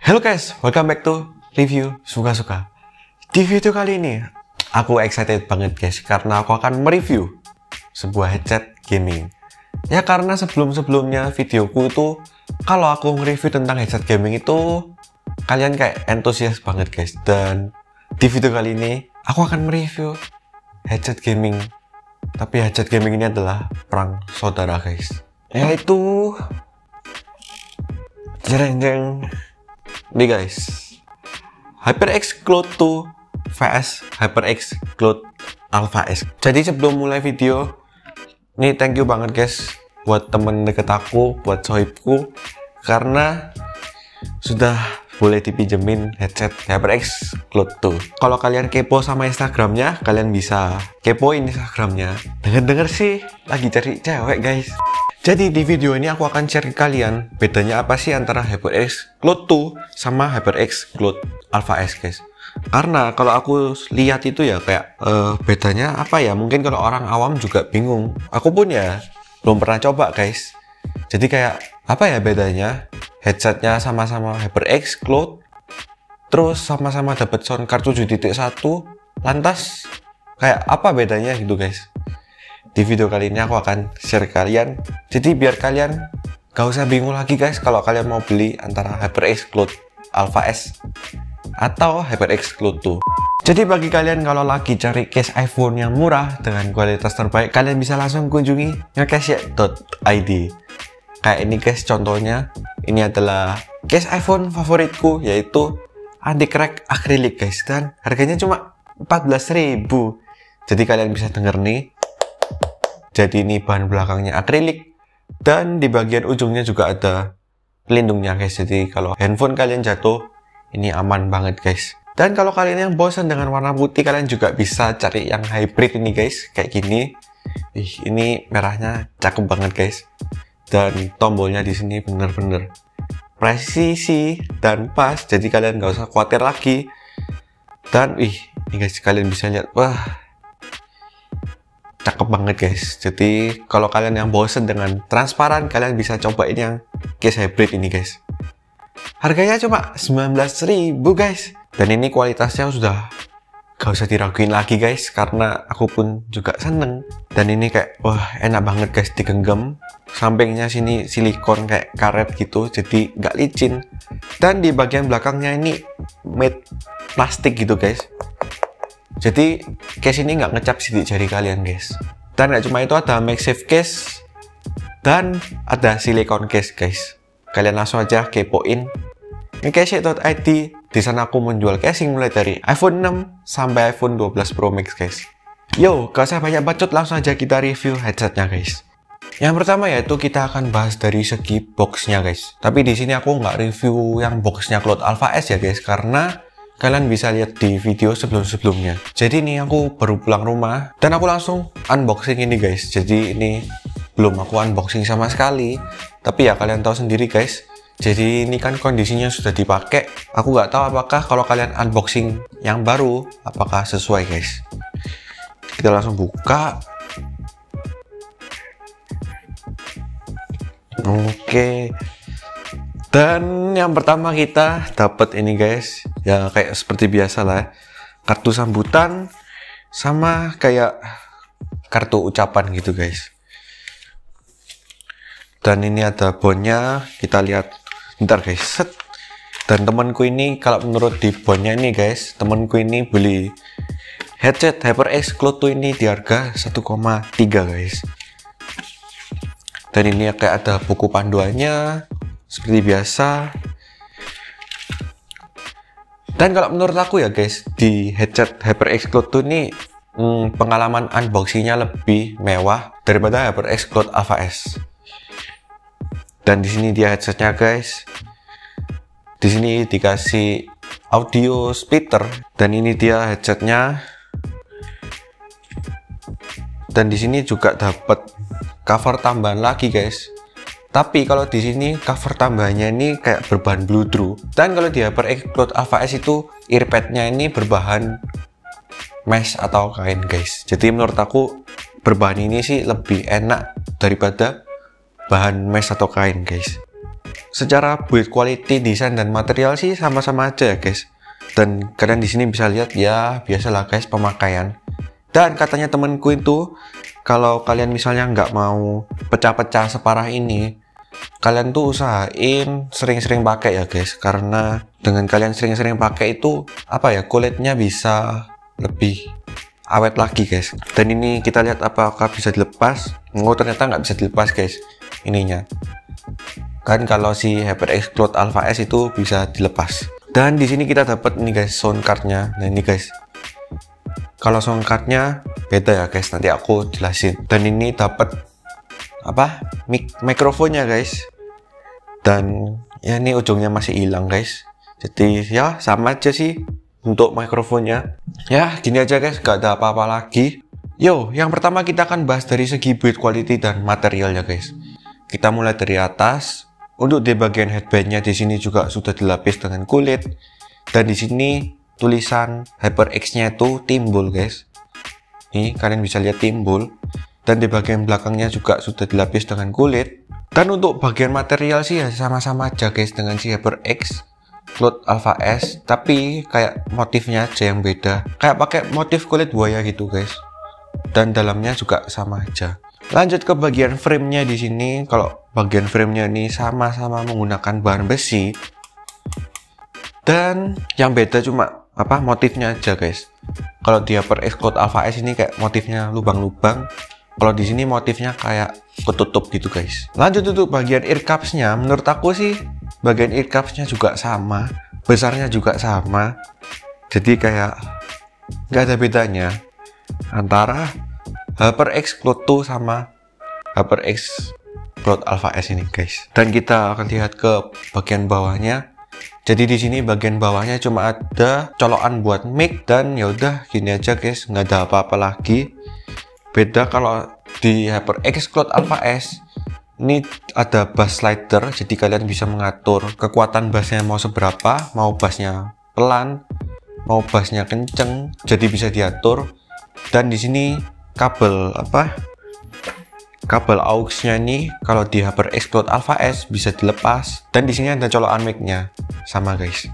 Hello guys, welcome back to review suka-suka. Di video kali ini, aku excited banget guys, karena aku akan mereview sebuah headset gaming. Ya karena sebelum-sebelumnya videoku itu, kalau aku nge-review tentang headset gaming itu, kalian kayak antusias banget guys. Dan di video kali ini, aku akan mereview headset gaming. Tapi headset gaming ini adalah perang saudara guys. Yaitu jeng nih guys, HyperX Cloud 2 vs HyperX Cloud Alpha S. Jadi sebelum mulai video, nih thank you banget guys buat temen deket aku, buat sohibku, karena sudah boleh dipinjemin headset HyperX Cloud 2. Kalau kalian kepo sama Instagramnya, kalian bisa kepoin Instagramnya. Denger-denger sih lagi cari cewek guys. Jadi di video ini aku akan share ke kalian bedanya apa sih antara HyperX Cloud 2 sama HyperX Cloud Alpha S guys. Karena kalau aku lihat itu ya kayak bedanya apa ya, mungkin kalau orang awam juga bingung. Aku pun ya belum pernah coba guys. Jadi kayak apa ya bedanya, headsetnya sama-sama HyperX Cloud, terus sama-sama dapat sound card 7.1, lantas kayak apa bedanya gitu guys. Di video kali ini aku akan share ke kalian, jadi biar kalian gak usah bingung lagi guys kalau kalian mau beli antara HyperX Cloud Alpha S atau HyperX Cloud 2. Jadi bagi kalian kalau lagi cari case iPhone yang murah dengan kualitas terbaik, kalian bisa langsung kunjungi ngecase.id. Kayak ini guys, contohnya ini adalah case iPhone favoritku, yaitu anti-crack akrilik guys, dan harganya cuma 14.000. Jadi kalian bisa denger nih. Jadi ini bahan belakangnya akrilik, dan di bagian ujungnya juga ada pelindungnya guys. Jadi kalau handphone kalian jatuh, ini aman banget guys. Dan kalau kalian yang bosan dengan warna putih, kalian juga bisa cari yang hybrid ini guys, kayak gini. Ini merahnya cakep banget guys. Dan tombolnya di sini bener-bener presisi dan pas, jadi kalian nggak usah khawatir lagi. Dan ini guys, kalian bisa lihat, wah cakep banget guys. Jadi kalau kalian yang bosen dengan transparan, kalian bisa cobain yang case hybrid ini guys. Harganya cuma 19.000 guys. Dan ini kualitasnya sudah gak usah diraguin lagi guys, karena aku pun juga seneng. Dan ini kayak wah enak banget guys digenggam. Sampingnya sini silikon kayak karet gitu, jadi gak licin. Dan di bagian belakangnya ini matte plastik gitu guys. Jadi case ini nggak ngecap sidik jari kalian guys. Dan nggak cuma itu, ada MagSafe case dan ada silikon case guys. Kalian langsung aja kepoin ngecase.id. Di sana aku menjual casing mulai dari iPhone 6 sampai iPhone 12 Pro Max guys. Yo, gak usah banyak bacot, langsung aja kita review headsetnya guys. Yang pertama yaitu kita akan bahas dari segi boxnya guys. Tapi di sini aku nggak review yang boxnya Cloud Alpha S ya guys, karena kalian bisa lihat di video sebelum-sebelumnya. Jadi ini aku baru pulang rumah dan aku langsung unboxing ini guys. Jadi ini belum aku unboxing sama sekali, tapi ya kalian tahu sendiri guys. Jadi ini kan kondisinya sudah dipakai. Aku nggak tahu apakah kalau kalian unboxing yang baru apakah sesuai guys. Kita langsung buka. Oke. Dan yang pertama kita dapat ini guys, ya kayak seperti biasa lah, kartu sambutan sama kayak kartu ucapan gitu guys. Dan ini ada bonnya, kita lihat bentar guys. Set. Dan temanku ini, kalau menurut di bonnya ini guys, temanku ini beli headset HyperX Cloud 2 ini di harga 1,3 guys. Dan ini kayak ada buku panduannya seperti biasa. Dan kalau menurut aku ya guys, di headset HyperX Cloud 2 ini pengalaman unboxingnya lebih mewah daripada HyperX Cloud Alpha S. Dan di sini dia headsetnya guys. Di sini dikasih audio splitter, dan ini dia headsetnya. Dan di sini juga dapat cover tambahan lagi guys. Tapi kalau di sini cover tambahannya ini kayak berbahan Bluetooth. Dan kalau di HyperX Cloud Alpha S itu earpadnya ini berbahan mesh atau kain guys. Jadi menurut aku berbahan ini sih lebih enak daripada bahan mesh atau kain guys. secara build quality, desain dan material sih sama-sama aja ya guys. Dan kalian di sini bisa lihat ya, biasalah guys pemakaian. Dan katanya temenku itu, kalau kalian misalnya nggak mau pecah-pecah separah ini, kalian tuh usahain sering-sering pakai ya guys. Karena dengan kalian sering-sering pakai itu, apa ya, kulitnya bisa lebih awet lagi guys. Dan ini kita lihat apakah bisa dilepas. Oh, ternyata nggak bisa dilepas guys ininya. Kan kalau si HyperX Cloud Alpha S itu bisa dilepas. Dan di sini kita dapat ini guys sound cardnya. Nah ini guys, kalau sound cardnya beda ya guys, nanti aku jelasin. Dan ini dapat apa, mikrofonnya guys. Dan ya ini ujungnya masih hilang guys. Jadi ya sama aja sih untuk mikrofonnya. Ya gini aja guys, gak ada apa-apa lagi. Yo, yang pertama kita akan bahas dari segi build quality dan materialnya guys. Kita mulai dari atas. Untuk di bagian headbandnya di sini juga sudah dilapis dengan kulit. Dan di sini tulisan HyperX-nya itu timbul guys. Nih kalian bisa lihat timbul. Dan di bagian belakangnya juga sudah dilapis dengan kulit. Dan untuk bagian material sih ya sama-sama aja guys dengan si HyperX Cloud Alpha S, tapi kayak motifnya aja yang beda. Kayak pakai motif kulit buaya gitu guys. Dan dalamnya juga sama aja. Lanjut ke bagian frame-nya di sini. Kalau bagian frame-nya ini sama-sama menggunakan bahan besi. Dan yang beda cuma apa, motifnya aja guys. Kalau di HyperX Cloud Alpha S ini kayak motifnya lubang-lubang. Kalau di sini motifnya kayak ketutup gitu guys. Lanjut untuk bagian ear cups-nya, menurut aku sih bagian ear cups-nya juga sama, besarnya juga sama. Jadi kayak nggak ada bedanya antara HyperX Cloud 2 sama HyperX Cloud Alpha S ini guys. Dan kita akan lihat ke bagian bawahnya. Jadi di sini bagian bawahnya cuma ada colokan buat mic, dan ya udah gini aja guys, nggak ada apa-apa lagi. Beda kalau di HyperX Cloud Alpha S ini ada bass slider, jadi kalian bisa mengatur kekuatan bassnya mau seberapa, mau bassnya pelan, mau bassnya kenceng, jadi bisa diatur. Dan di sini kabel aux-nya ini kalau di HyperX Cloud Alpha S bisa dilepas. Dan di sini ada colokan mic-nya sama guys.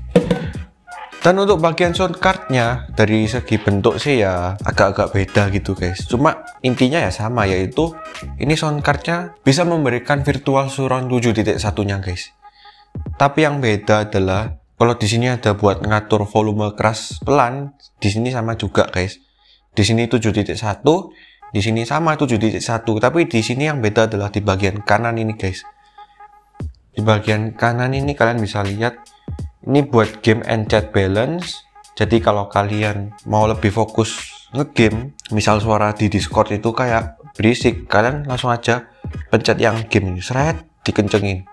Dan untuk bagian sound card-nya dari segi bentuk sih ya agak-agak beda gitu guys. Cuma intinya ya sama, yaitu ini sound card-nya bisa memberikan virtual surround 7.1-nya guys. Tapi yang beda adalah kalau di sini ada buat ngatur volume keras pelan, di sini sama juga guys. Di sini 7.1, di sini sama 7.1, tapi di sini yang beda adalah di bagian kanan ini guys. Di bagian kanan ini kalian bisa lihat ini buat game and chat balance. Jadi kalau kalian mau lebih fokus ngegame, misal suara di Discord itu kayak berisik, kalian langsung aja pencet yang game ini, seret, dikencengin.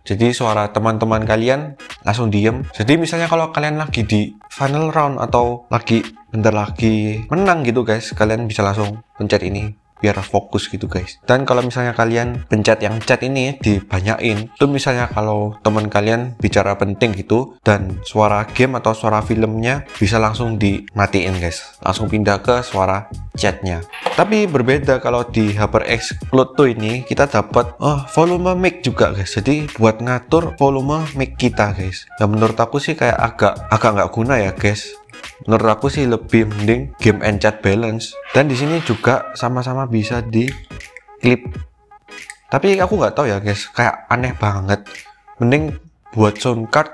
Jadi suara teman-teman kalian langsung diem. Jadi misalnya kalau kalian lagi di final round atau bentar lagi menang gitu guys, kalian bisa langsung pencet ini biar fokus gitu guys. Dan kalau misalnya kalian pencet yang chat ini dibanyain, itu misalnya kalau teman kalian bicara penting gitu dan suara game atau suara filmnya bisa langsung dimatiin guys, langsung pindah ke suara chatnya. Tapi berbeda kalau di HyperX Cloud 2 ini kita dapat volume mic juga guys. Jadi buat ngatur volume mic kita guys. Nah menurut aku sih kayak agak nggak guna ya guys. Menurut aku sih lebih mending game and chat balance. Dan di sini juga sama-sama bisa di clip. Tapi aku nggak tahu ya guys, kayak aneh banget. Mending buat sound card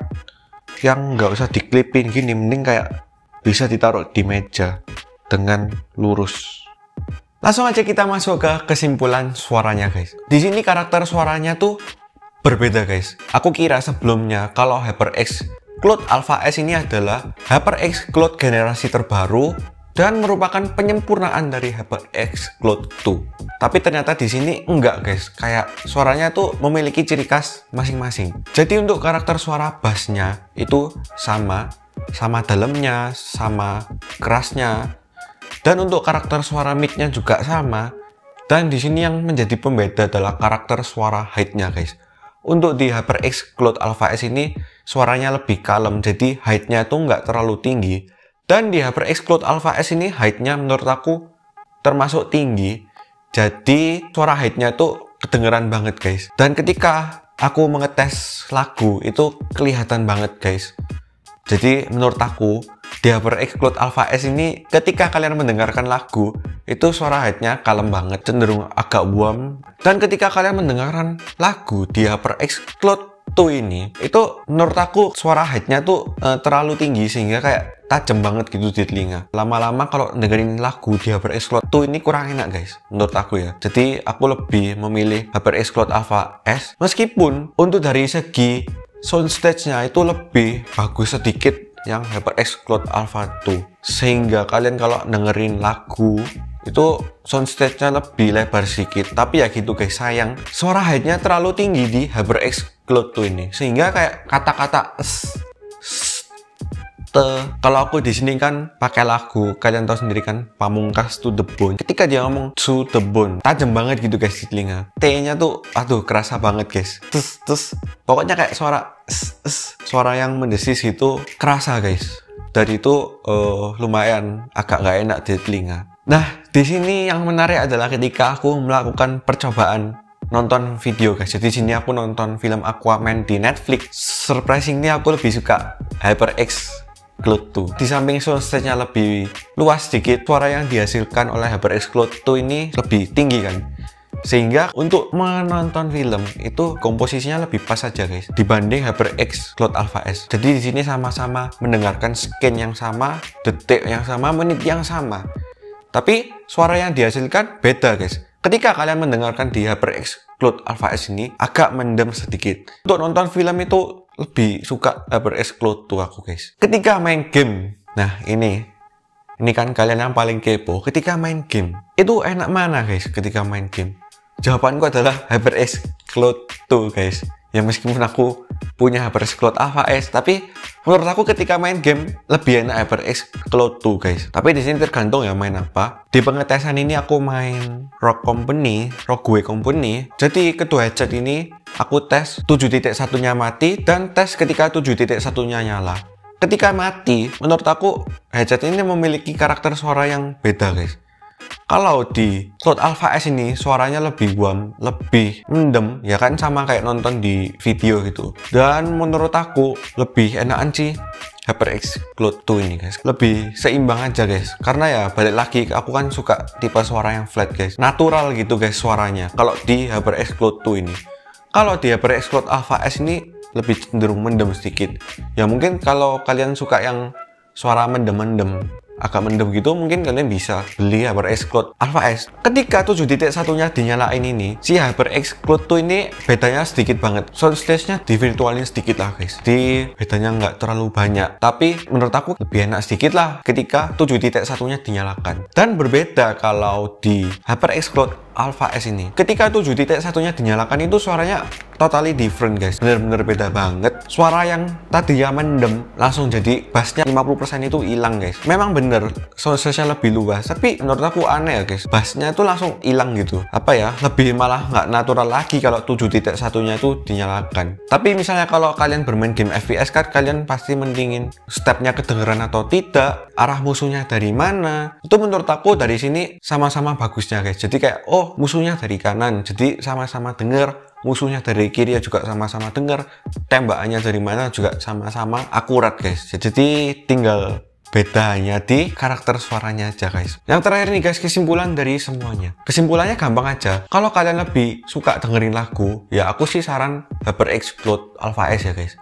yang nggak usah diklipin gini, mending kayak bisa ditaruh di meja dengan lurus. Langsung aja kita masuk ke kesimpulan suaranya guys. Di sini karakter suaranya tuh berbeda guys. Aku kira sebelumnya kalau HyperX Cloud Alpha S ini adalah HyperX Cloud generasi terbaru dan merupakan penyempurnaan dari HyperX Cloud 2. Tapi ternyata di sini enggak guys, kayak suaranya tuh memiliki ciri khas masing-masing. Jadi untuk karakter suara bassnya itu sama dalamnya, sama kerasnya. Dan untuk karakter suara mid-nya juga sama. Dan di sini yang menjadi pembeda adalah karakter suara height-nya guys. Untuk di HyperX Cloud Alpha S ini suaranya lebih kalem, jadi height-nya tuh nggak terlalu tinggi. Dan di HyperX Cloud Alpha S ini height-nya menurut aku termasuk tinggi. Jadi suara height-nya tuh kedengeran banget guys. Dan ketika aku mengetes lagu itu kelihatan banget guys. Jadi menurut aku di HyperX Cloud Alpha S ini ketika kalian mendengarkan lagu itu suara headnya kalem banget, cenderung agak warm. Dan ketika kalian mendengarkan lagu di HyperX Cloud 2 ini itu menurut aku suara headnya tuh terlalu tinggi sehingga kayak tajam banget gitu di telinga. Lama-lama kalau dengerin lagu di HyperX Cloud 2 ini kurang enak guys menurut aku ya. Jadi aku lebih memilih HyperX Cloud Alpha S meskipun untuk dari segi soundstage-nya itu lebih bagus sedikit yang HyperX Cloud Alpha 2, sehingga kalian kalau dengerin lagu itu soundstage-nya lebih lebar sedikit. Tapi ya gitu guys, sayang suara headnya terlalu tinggi di HyperX Cloud 2 ini sehingga kayak kata-kata kalau aku di sini kan pakai lagu, kalian tahu sendiri kan, Pamungkas To The Bone. Ketika dia ngomong to the bone, tajam banget gitu guys di telinga. T-nya tuh, aduh kerasa banget guys. Terus, pokoknya kayak suara yang mendesis itu kerasa guys. Dan itu lumayan agak nggak enak di telinga. Nah, di sini yang menarik adalah ketika aku melakukan percobaan nonton video guys. Jadi sini aku nonton film Aquaman di Netflix. Surprisingly aku lebih suka HyperX Cloud 2. Di samping soundstage-nya lebih luas sedikit, suara yang dihasilkan oleh HyperX Cloud 2 ini lebih tinggi kan. Sehingga untuk menonton film itu komposisinya lebih pas saja guys dibanding HyperX Cloud Alpha S. Jadi di sini sama-sama mendengarkan scan yang sama, detik yang sama, menit yang sama. Tapi suara yang dihasilkan beda guys. Ketika kalian mendengarkan di HyperX Cloud Alpha S ini agak mendem sedikit. Untuk nonton film itu lebih suka HyperX Cloud 2 aku guys. Ketika main game, nah ini kan kalian yang paling kepo. Ketika main game, itu enak mana guys ketika main game? Jawabanku adalah HyperX Cloud 2 guys. Ya meskipun aku punya HyperX Cloud Alpha S, tapi menurut aku ketika main game lebih enak HyperX Cloud 2 guys. Tapi di sini tergantung ya main apa. Di pengetesan ini aku main Rogue Company. Jadi kedua headset ini aku tes 7.1-nya mati dan tes ketika 7.1-nya nyala. Ketika mati, menurut aku headset ini memiliki karakter suara yang beda guys. Kalau di Cloud Alpha S ini suaranya lebih warm, lebih mendem, ya kan sama kayak nonton di video gitu. Dan menurut aku lebih enakan sih HyperX Cloud 2 ini guys. Lebih seimbang aja guys. Karena ya balik lagi aku kan suka tipe suara yang flat guys. Natural gitu guys suaranya kalau di HyperX Cloud 2 ini. Kalau di HyperX Cloud Alpha S ini lebih cenderung mendem sedikit. Ya mungkin kalau kalian suka yang suara mendem-mendem, agak mendem gitu, mungkin kalian bisa beli HyperX Cloud Alpha S. Ketika 7.1-nya dinyalain ini, si HyperX Cloud 2 ini bedanya sedikit banget. Soundstage-nya di virtualin sedikit lah guys. Di bedanya nggak terlalu banyak, tapi menurut aku lebih enak sedikit lah ketika 7.1-nya dinyalakan. Dan berbeda kalau di HyperX Cloud Alpha S ini. Ketika 7.1-nya dinyalakan itu suaranya totally different guys. Bener-bener beda banget. Suara yang tadinya mendem langsung jadi bassnya 50% itu hilang guys. Memang bener soundstage-nya lebih luas, tapi menurut aku aneh ya guys. Bassnya itu langsung hilang gitu. Apa ya? Lebih malah nggak natural lagi kalau 7.1-nya itu dinyalakan. Tapi misalnya kalau kalian bermain game FPS kan kalian pasti mendingin stepnya kedengeran atau tidak, arah musuhnya dari mana. Itu menurut aku dari sini sama-sama bagusnya guys. Jadi kayak oh musuhnya dari kanan, jadi sama-sama denger. Musuhnya dari kiri juga sama-sama denger. Tembakannya dari mana juga sama-sama akurat guys. Jadi tinggal beda hanya di karakter suaranya aja guys. Yang terakhir nih guys, kesimpulan dari semuanya. Kesimpulannya gampang aja. Kalau kalian lebih suka dengerin lagu, ya aku sih saran HyperX Cloud Alpha S ya guys.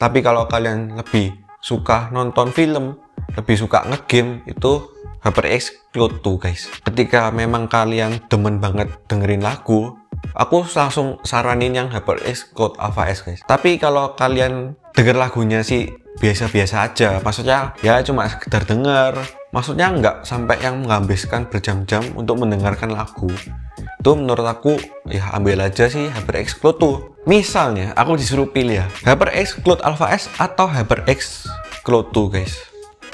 Tapi kalau kalian lebih suka nonton film, lebih suka ngegame, itu HyperX Cloud 2 guys. Ketika memang kalian demen banget dengerin lagu, aku langsung saranin yang HyperX Cloud Alpha S guys. Tapi kalau kalian denger lagunya sih biasa-biasa aja, maksudnya ya cuma sekedar denger, maksudnya nggak sampai yang menghabiskan berjam-jam untuk mendengarkan lagu, itu menurut aku ya ambil aja sih HyperX Cloud 2. Misalnya aku disuruh pilih ya HyperX Cloud Alpha S atau HyperX Cloud 2 guys.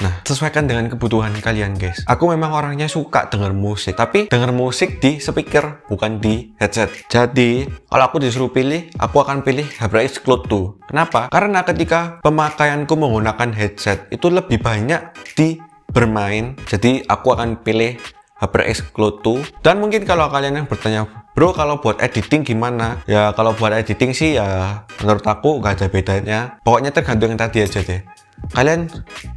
Nah, sesuaikan dengan kebutuhan kalian guys. Aku memang orangnya suka denger musik, tapi denger musik di speaker, bukan di headset. Jadi, kalau aku disuruh pilih, aku akan pilih HyperX Cloud 2. Kenapa? Karena ketika pemakaianku menggunakan headset, itu lebih banyak di bermain. Jadi, aku akan pilih HyperX Cloud 2. Dan mungkin kalau kalian yang bertanya, bro kalau buat editing gimana? Ya kalau buat editing sih ya menurut aku nggak ada bedanya. Pokoknya tergantung yang tadi aja deh. Kalian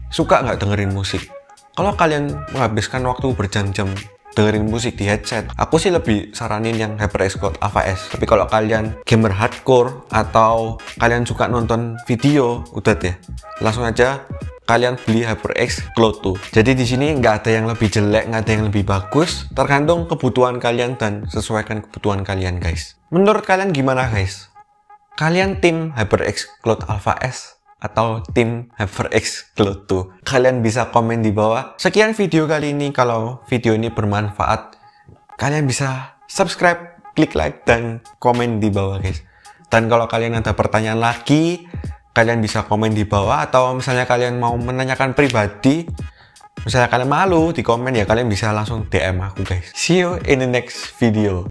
suka nggak dengerin musik? Kalau kalian menghabiskan waktu berjam-jam dengerin musik di headset, aku sih lebih saranin yang HyperX Cloud Alpha S. Tapi kalau kalian gamer hardcore atau kalian suka nonton video, udah deh, langsung aja kalian beli HyperX Cloud 2. Jadi di sini nggak ada yang lebih jelek, nggak ada yang lebih bagus, tergantung kebutuhan kalian dan sesuaikan kebutuhan kalian, guys. Menurut kalian gimana, guys? Kalian tim HyperX Cloud Alpha S atau tim HyperX Cloud 2? Kalian bisa komen di bawah. Sekian video kali ini. Kalau video ini bermanfaat, kalian bisa subscribe, klik like, dan komen di bawah, guys. Dan kalau kalian ada pertanyaan lagi, kalian bisa komen di bawah. Atau misalnya kalian mau menanyakan pribadi, misalnya kalian malu di komen, ya kalian bisa langsung DM aku, guys. See you in the next video.